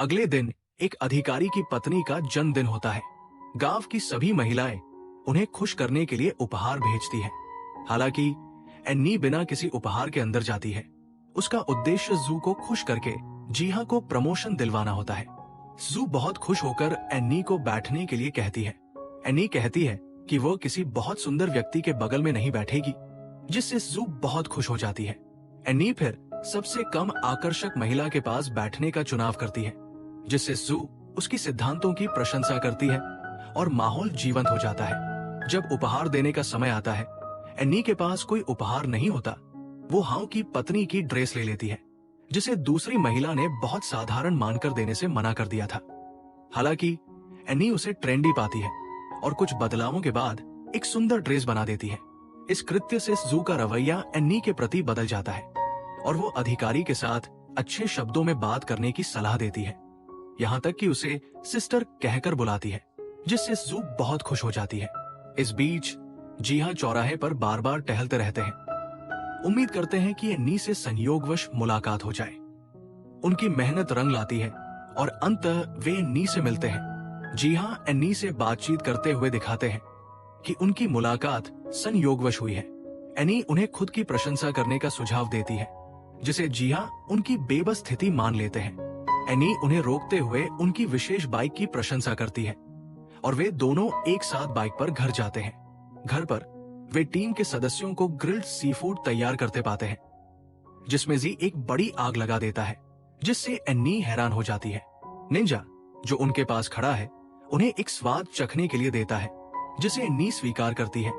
अगले दिन एक अधिकारी की पत्नी का जन्मदिन होता है। गांव की सभी महिलाएं उन्हें खुश करने के लिए उपहार भेजती हैं। हालांकि एन्नी बिना किसी उपहार के अंदर जाती है। उसका उद्देश्य जू को खुश करके जीहा को प्रमोशन दिलवाना होता है। जू बहुत खुश होकर एन्नी को बैठने के लिए कहती है। एन्नी कहती है कि वो किसी बहुत सुंदर व्यक्ति के बगल में नहीं बैठेगी, जिससे जू बहुत खुश हो जाती है। एन्नी फिर सबसे कम आकर्षक महिला के पास बैठने का चुनाव करती है, जिससे जू उसकी सिद्धांतों की प्रशंसा करती है और माहौल जीवंत हो जाता है। जब उपहार देने का समय आता है, एन्नी के पास कोई उपहार नहीं होता। वो हाउ की पत्नी की ड्रेस ले लेती है, जिसे दूसरी महिला ने बहुत साधारण मानकर देने से मना कर दिया था। हालांकि एन्नी उसे ट्रेंडी पाती है और कुछ बदलावों के बाद एक सुंदर ड्रेस बना देती है। इस कृत्य से जू का रवैया एन्नी के प्रति बदल जाता है और वो अधिकारी के साथ अच्छे शब्दों में बात करने की सलाह देती है। यहाँ तक कि उसे सिस्टर कहकर बुलाती है, जिससे जू बहुत खुश हो जाती है। इस बीच जीहा चौराहे पर बार बार टहलते रहते हैं। उम्मीद करते हैं कि एन्नी से संयोगवश मुलाकात हो जाए। उनकी मेहनत रंग लाती है और अंततः वे एन्नी से मिलते हैं। जीहा एन्नी से बातचीत करते हुए दिखाते हैं कि उनकी मुलाकात संयोगवश हुई है। एन्नी उन्हें खुद की प्रशंसा करने का सुझाव देती है, जिसे जीहा उनकी बेबस स्थिति मान लेते हैं। एन्नी उन्हें रोकते हुए उनकी विशेष बाइक की प्रशंसा करती है और वे दोनों एक साथ बाइक पर घर जाते हैं। घर पर वे टीम के सदस्यों को ग्रिल्ड सी फूड तैयार करते पाते हैं, जिसमें जी एक बड़ी आग लगा देता है, जिससे एन्नी हैरान हो जाती है। निंजा, जो उनके पास खड़ा है, उन्हें एक स्वाद चखने के लिए देता है, जिसे एन्नी स्वीकार करती है,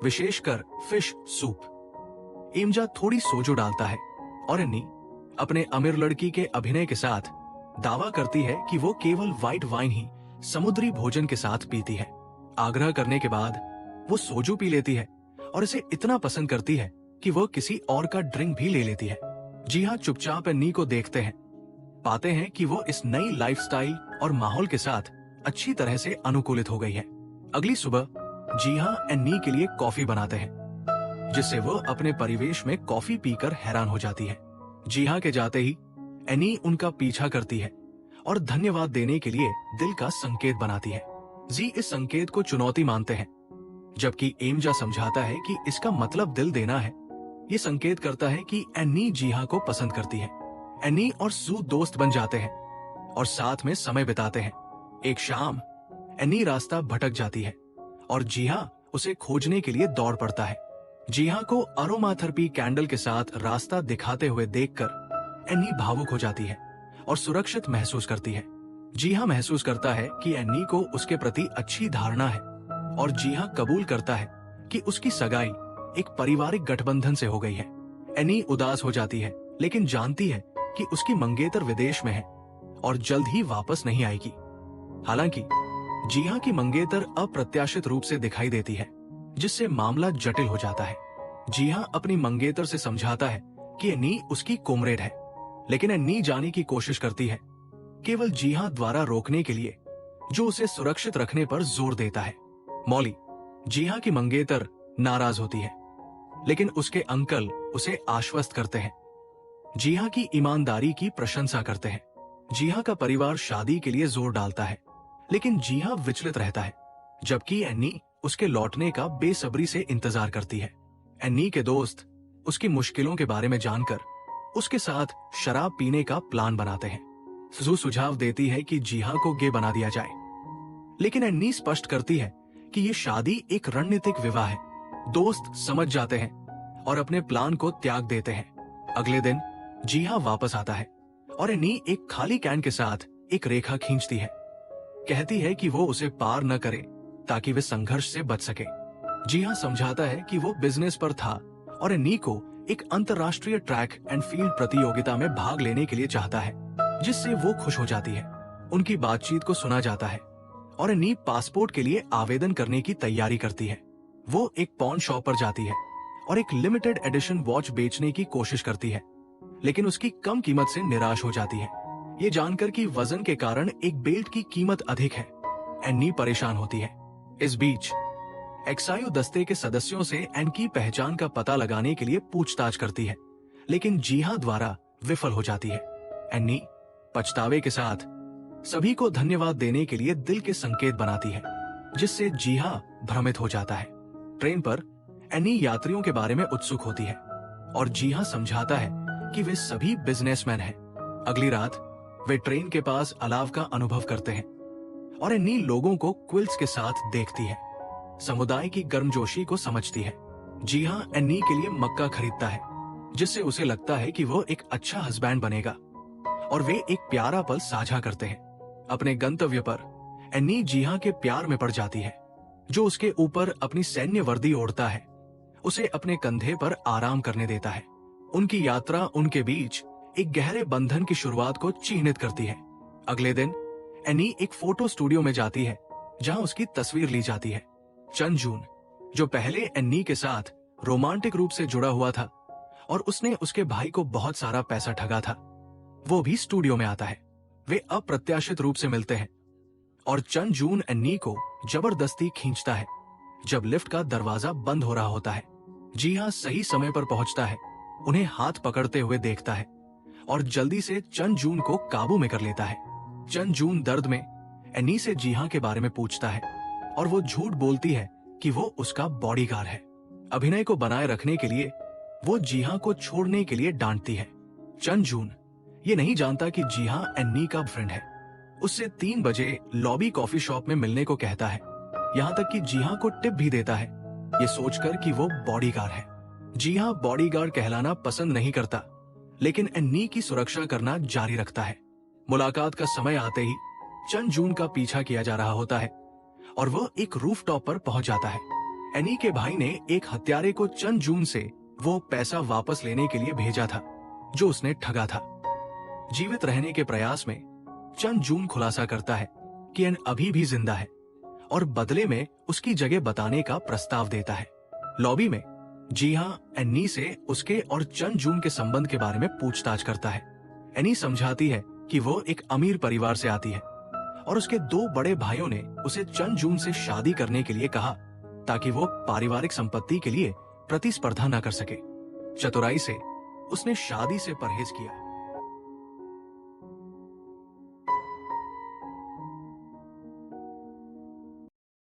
विशेषकर फिश सूप। इमजा थोड़ी सोजो डालता है और एन्नी अपने अमीर लड़की के अभिनय के साथ दावा करती है कि वो केवल व्हाइट वाइन ही समुद्री भोजन के साथ पीती है। आग्रह करने के बाद वो सोजो पी लेती है और इसे इतना पसंद करती है कि वो किसी और का ड्रिंक भी ले लेती है। जीहा चुपचाप एन्नी को देखते हैं, पाते हैं कि वो इस नई लाइफस्टाइल और माहौल के साथ अच्छी तरह से अनुकूलित हो गई है। अगली सुबह जीहा एन्नी के लिए कॉफी बनाते हैं, जिससे वो अपने परिवेश में कॉफी पीकर हैरान हो जाती है। जीहा के जाते ही एन्नी उनका पीछा करती है और धन्यवाद देने के लिए दिल का संकेत बनाती है। जी इस संकेत को चुनौती मानते हैं, जबकि एमजा समझाता है कि इसका मतलब दिल देना है। ये संकेत करता है कि एन्नी जीहा को पसंद करती है। एन्नी और सू दोस्त बन जाते हैं और साथ में समय बिताते हैं। एक शाम एन्नी रास्ता भटक जाती है और जीहा उसे खोजने के लिए दौड़ पड़ता है। जीहा को अरोमाथेरेपी कैंडल के साथ रास्ता दिखाते हुए देखकर एन्नी भावुक हो जाती है और सुरक्षित महसूस करती है। जीहा महसूस करता है कि एन्नी को उसके प्रति अच्छी धारणा है और जीहा कबूल करता है कि उसकी सगाई एक पारिवारिक गठबंधन से हो गई है। एन्नी उदास हो जाती है, लेकिन जानती है कि उसकी मंगेतर विदेश में है और जल्द ही वापस नहीं आएगी। हालांकि जीहा की मंगेतर अप्रत्याशित रूप से दिखाई देती है, जिससे मामला जटिल हो जाता है। जीहा अपनी मंगेतर से समझाता है कि एन्नी उसकी कोमरेड है, लेकिन एन्नी जाने की कोशिश करती है, केवल जीहा द्वारा रोकने के लिए, जो उसे सुरक्षित रखने पर जोर देता है। मॉली, जीहा की मंगेतर, नाराज होती है, लेकिन उसके अंकल उसे आश्वस्त करते हैं। जीहा की ईमानदारी की प्रशंसा करते हैं। जीहा का परिवार शादी के लिए जोर डालता है, लेकिन जीहा विचलित रहता है, जबकि एन्नी उसके लौटने का बेसब्री से इंतजार करती है। एन्नी के दोस्त उसकी मुश्किलों के बारे में जानकर उसके साथ शराब पीने का प्लान बनाते हैं। जू सुझाव देती है कि जीहा को गे बना दिया जाए, लेकिन एन्नी स्पष्ट करती है कि ये शादी एक रणनीतिक विवाह है। दोस्त समझ जाते हैं और अपने प्लान को त्याग देते हैं। अगले दिन जीहा वापस आता है और एन्नी एक खाली कैन के साथ एक रेखा खींचती है। कहती है कि वो उसे पार न करे ताकि वे संघर्ष से बच सके। जीहा समझाता है कि वो बिजनेस पर था और एन्नी को एक अंतर्राष्ट्रीय ट्रैक एंड फील्ड प्रतियोगिता में भाग लेने के लिए चाहता है, जिससे वो खुश हो जाती है। उनकी बातचीत को सुना जाता है और एन्नी पासपोर्ट के लिए आवेदन करने की तैयारी करती है। वो एक पॉन शॉप पर जाती है और एक लिमिटेड एडिशन वॉच बेचने की कोशिश करती है, लेकिन उसकी कम कीमत से निराश हो जाती है। ये जानकर कि वजन के कारण एक बेल्ट की कीमत अधिक है, एन्नी परेशान होती है। इस बीच एक्साइज दस्ते के सदस्यों से एन की पहचान का पता लगाने के लिए पूछताछ करती है, लेकिन जीहा द्वारा विफल हो जाती है। एन्नी पछतावे के साथ सभी को धन्यवाद देने के लिए दिल के संकेत बनाती है, जिससे जीहा भ्रमित हो जाता है। ट्रेन पर एनी यात्रियों के बारे में उत्सुक होती है और जीहा समझाता है कि वे सभी बिजनेसमैन हैं। अगली रात वे ट्रेन के पास अलाव का अनुभव करते हैं और एनी लोगों को क्विल्स के साथ देखती है। समुदाय की गर्मजोशी को समझती है। जीहा एनी के लिए मक्का खरीदता है, जिससे उसे लगता है कि वो एक अच्छा हस्बैंड बनेगा और वे एक प्यारा पल साझा करते हैं। अपने गंतव्य पर एनी जीहा के प्यार में पड़ जाती है, जो उसके ऊपर अपनी सैन्य वर्दी ओढ़ता है, उसे अपने कंधे पर आराम करने देता है। उनकी यात्रा उनके बीच एक गहरे बंधन की शुरुआत को चिन्हित करती है। अगले दिन एनी एक फोटो स्टूडियो में जाती है, जहां उसकी तस्वीर ली जाती है। चन जून, जो पहले एनी के साथ रोमांटिक रूप से जुड़ा हुआ था और उसने उसके भाई को बहुत सारा पैसा ठगा था, वो भी स्टूडियो में आता है। वे अप्रत्याशित रूप से मिलते हैं और चन जून एनी को जबरदस्ती खींचता है जब लिफ्ट का दरवाजा बंद हो रहा होता है। जीहा सही समय पर पहुंचता है, उन्हें हाथ पकड़ते हुए देखता है और जल्दी से चन जून को काबू में कर लेता है। चन जून दर्द में एनी से जीहा के बारे में पूछता है और वो झूठ बोलती है कि वो उसका बॉडीगार्ड है। अभिनय को बनाए रखने के लिए वो जीहा को छोड़ने के लिए डांटती है। चन जून ये नहीं जानता कि जीहा एनी का फ्रेंड है। उससे 3 बजे लॉबी कॉफी शॉप में मिलने को कहता है, यहाँ तक कि जीहा को टिप भी देता है, ये सोचकर कि वो बॉडीगार्ड है। जीहा बॉडीगार्ड कहलाना पसंद नहीं करता, लेकिन एनी की सुरक्षा करना जारी रखता है। मुलाकात का समय आते ही चन जून का पीछा किया जा रहा होता है और वह एक रूफटॉप पर पहुंच जाता है। एनी के भाई ने एक हत्यारे को चन जून से वो पैसा वापस लेने के लिए भेजा था जो उसने ठगा था। जीवित रहने के प्रयास में चन जून खुलासा करता है कि एन अभी भी जिंदा है और बदले में उसकी जगह बताने का प्रस्ताव देता है। लॉबी में जीहा एनी से उसके और चन जून के संबंध के बारे में पूछताछ करता है। एनी समझाती है कि वो एक अमीर परिवार से आती है और उसके 2 बड़े भाइयों ने उसे चन जून से शादी करने के लिए कहा ताकि वो पारिवारिक संपत्ति के लिए प्रतिस्पर्धा न कर सके। चतुराई से उसने शादी से परहेज किया।